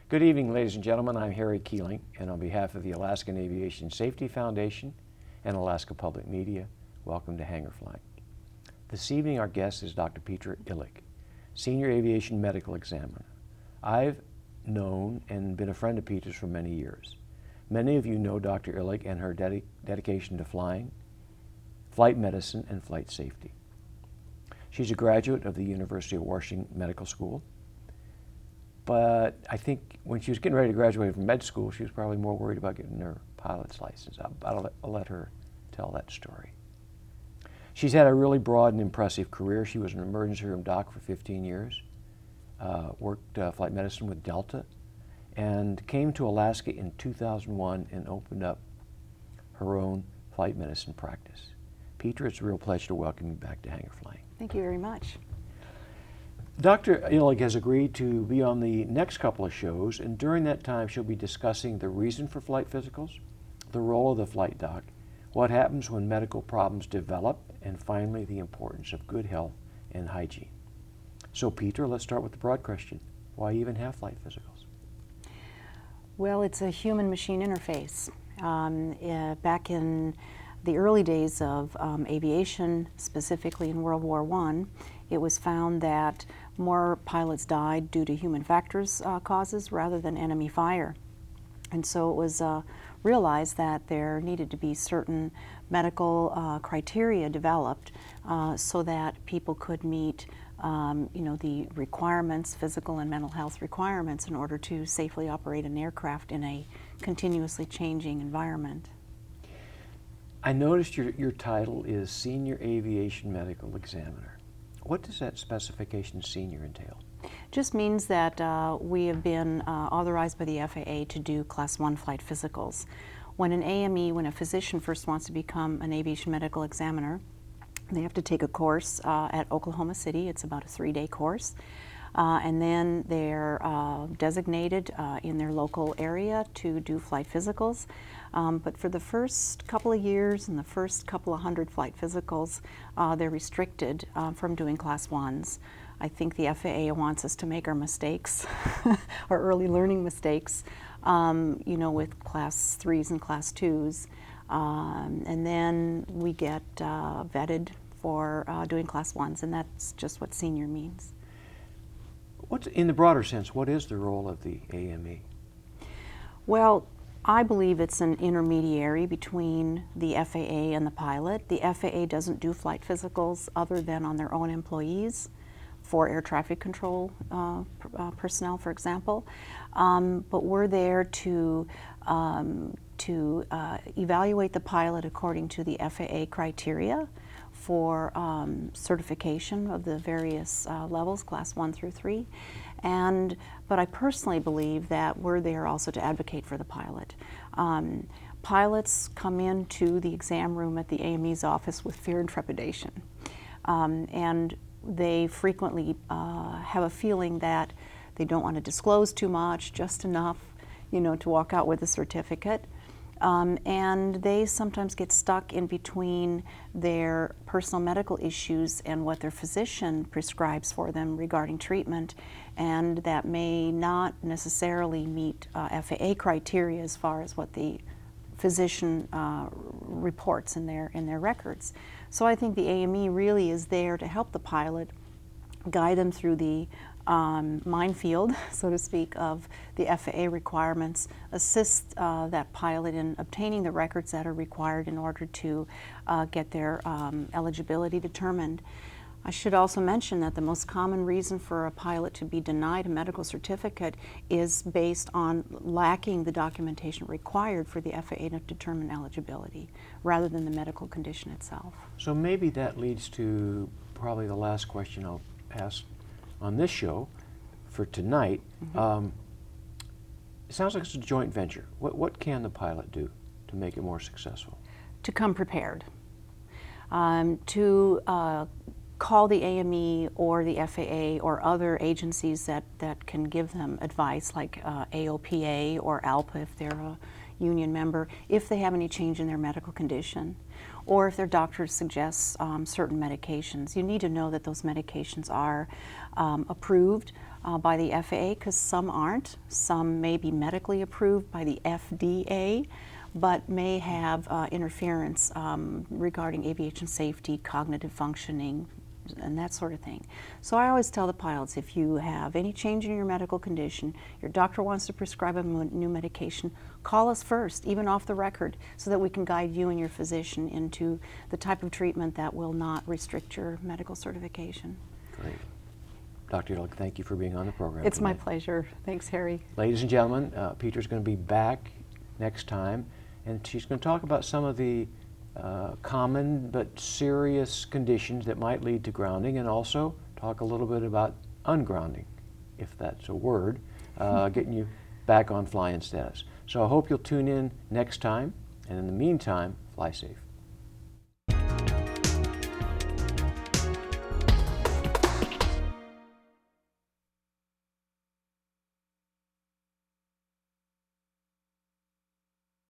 Good evening, ladies and gentlemen. I'm Harry Keeling, and on behalf of the Alaskan Aviation Safety Foundation and Alaska Public Media, welcome to Hangar Flying. This evening, our guest is Dr. Petra Illig, Senior Aviation Medical Examiner. I've known and been a friend of Petra's for many years. Many of you know Dr. Illig and her dedication to flying, flight medicine, and flight safety. She's a graduate of the University of Washington Medical School, but I think when she was getting ready to graduate from med school, she was probably more worried about getting her pilot's license. I'll let her tell that story. She's had a really broad and impressive career. She was an emergency room doc for 15 years, worked flight medicine with Delta, and came to Alaska in 2001 and opened up her own flight medicine practice. Petra, it's a real pleasure to welcome you back to Hangar Flying. Thank you very much. Dr. Illig has agreed to be on the next couple of shows, and during that time she'll be discussing the reason for flight physicals, the role of the flight doc, what happens when medical problems develop, and finally the importance of good health and hygiene. So Petra, let's start with the broad question. Why even have flight physicals? Well, it's a human-machine interface. Back in the early days of aviation, specifically in World War I, it was found that more pilots died due to human factors causes rather than enemy fire. And so it was realized that there needed to be certain medical criteria developed so that people could meet the requirements, physical and mental health requirements, in order to safely operate an aircraft in a continuously changing environment. I noticed your title is Senior Aviation Medical Examiner. What does that specification senior entail? Just means that we have been authorized by the FAA to do Class 1 flight physicals. When an AME, when a physician first wants to become an aviation medical examiner, they have to take a course at Oklahoma City. It's about a 3-day course. And then they're designated in their local area to do flight physicals. But for the first couple of years and the first couple of hundred flight physicals, they're restricted from doing Class 1s. I think the FAA wants us to make our mistakes, our early learning mistakes, with Class 3s and Class 2s. And then we get vetted for doing Class 1s, and that's just what senior means. In the broader sense, what is the role of the AME? Well, I believe it's an intermediary between the FAA and the pilot. The FAA doesn't do flight physicals other than on their own employees for air traffic control personnel, for example. But we're there to evaluate the pilot according to the FAA criteria for certification of the various levels, Class 1 through 3. But I personally believe that we're there also to advocate for the pilot. Pilots come into the exam room at the AME's office with fear and trepidation. And they frequently have a feeling that they don't want to disclose too much, just enough, to walk out with a certificate. And they sometimes get stuck in between their personal medical issues and what their physician prescribes for them regarding treatment, and that may not necessarily meet FAA criteria as far as what the physician reports in their records. So I think the AME really is there to help the pilot, guide them through the minefield, so to speak, of the FAA requirements, assist that pilot in obtaining the records that are required in order to get their eligibility determined. I should also mention that the most common reason for a pilot to be denied a medical certificate is based on lacking the documentation required for the FAA to determine eligibility, rather than the medical condition itself. So maybe that leads to probably the last question I'll ask on this show for tonight. Mm-hmm. It sounds like it's a joint venture. What can the pilot do to make it more successful? To come prepared. To call the AME or the FAA or other agencies that can give them advice, like AOPA or ALPA if they're a union member, if they have any change in their medical condition, or if their doctor suggests certain medications. You need to know that those medications are approved by the FAA, because some aren't. Some may be medically approved by the FDA, but may have interference regarding aviation safety, cognitive functioning, and that sort of thing. So I always tell the pilots, if you have any change in your medical condition, your doctor wants to prescribe a new medication, call us first, even off the record, so that we can guide you and your physician into the type of treatment that will not restrict your medical certification. Great. Dr. Illig, thank you for being on the program It's my tonight. pleasure. Thanks, Harry. Ladies and gentlemen, Petra's going to be back next time, and she's going to talk about some of the common but serious conditions that might lead to grounding, and also talk a little bit about ungrounding, if that's a word, getting you back on flying status. So I hope you'll tune in next time, and in the meantime, fly safe.